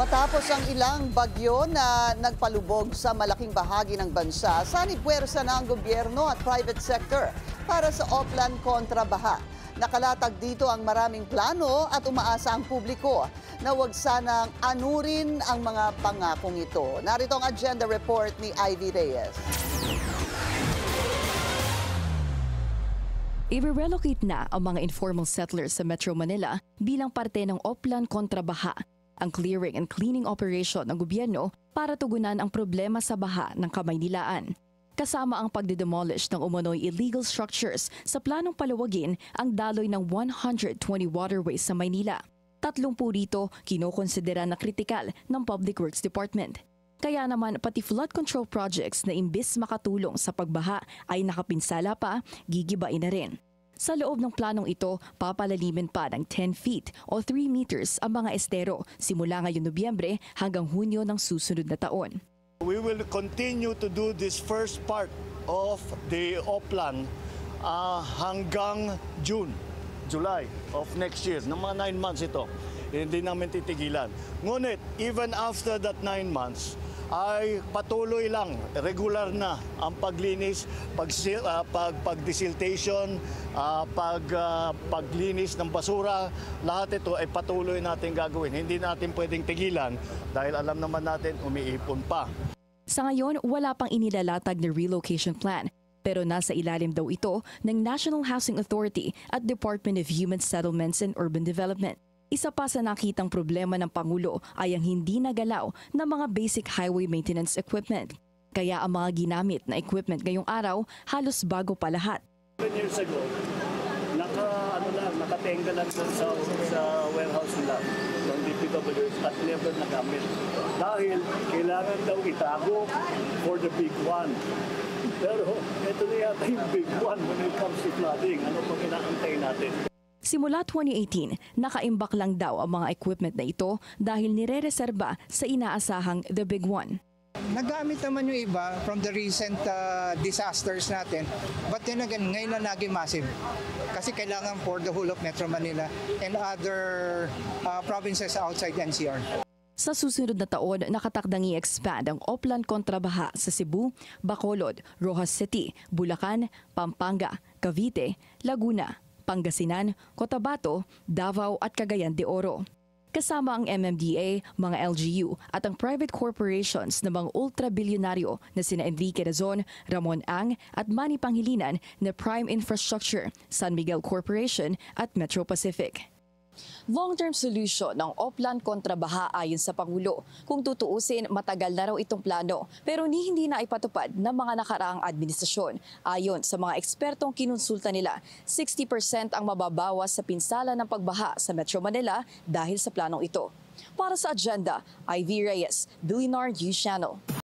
Matapos ang ilang bagyo na nagpalubog sa malaking bahagi ng bansa, sanib-puwersa na ang gobyerno at private sector para sa Oplan kontra baha. Nakalatag dito ang maraming plano at umaasa ang publiko na huwag sanang anurin ang mga pangakong ito. Narito ang agenda report ni Ivy Reyes. I-relocate na ang mga informal settlers sa Metro Manila bilang parte ng Oplan kontra baha, ang clearing and cleaning operation ng gobyerno para tugunan ang problema sa baha ng Kamaynilaan. Kasama ang pagdedemolish ng umano'y illegal structures sa planong palawagin ang daloy ng 120 waterways sa Maynila. 30 rito kinokonsidera na kritikal ng Public Works Department. Kaya naman pati flood control projects na imbis makatulong sa pagbaha ay nakapinsala pa, gigibain na rin. Sa loob ng planong ito, papalalimin pa ng 10 feet o 3 meters ang mga estero simula ngayong Nobyembre hanggang Hunyo ng susunod na taon. We will continue to do this first part of the Oplan hanggang July of next year. Ng mga 9 months ito, hindi namin titigilan. Ngunit, even after that 9 months, ay patuloy lang, regular na ang paglinis, pagdesiltation, paglinis ng basura. Lahat ito ay patuloy natin gagawin. Hindi natin pwedeng tigilan dahil alam naman natin umiipon pa. Sa ngayon, wala pang inilalatag na relocation plan. Pero nasa ilalim daw ito ng National Housing Authority at Department of Human Settlements and Urban Development. Isa pa sa nakitang problema ng Pangulo ay ang hindi nagalaw ng mga basic highway maintenance equipment. Kaya ang mga ginamit na equipment ngayong araw halos bago pa lahat. 10 years ago, nakatenga lang sa warehouse nila ng DPWs at never nagamit. Dahil kailangan daw itago for the big one. Pero ito na yata yung big one when it comes to flooding. Ano pang inaantay natin? Simula 2018, nakaimbak lang daw ang mga equipment na ito dahil nire-reserba sa inaasahang The Big One. Nagamit naman yung iba from the recent disasters natin. But then again, ngayon na naging massive. Kasi kailangan for the whole of Metro Manila and other provinces outside NCR. Sa susunod na taon, nakatakdang i-expand ang Oplan kontra baha sa Cebu, Bacolod, Rojas City, Bulacan, Pampanga, Cavite, Laguna, Pangasinan, Cotabato, Davao at Cagayan de Oro. Kasama ang MMDA, mga LGU at ang private corporations ng mga ultra-bilyonaryo na sina Enrique Razon, Ramon Ang at Manny Pangilinan na Prime Infrastructure, San Miguel Corporation at Metro Pacific. Long-term solution ng Oplan kontra baha ayon sa Pangulo. Kung tutuusin, matagal na raw itong plano pero hindi na ipatupad ng mga nakaraang administrasyon. Ayon sa mga ekspertong kinonsulta nila, 60% ang mababawas sa pinsala ng pagbaha sa Metro Manila dahil sa planong ito. Para sa agenda, Ivy Reyes, Billionaire News Channel.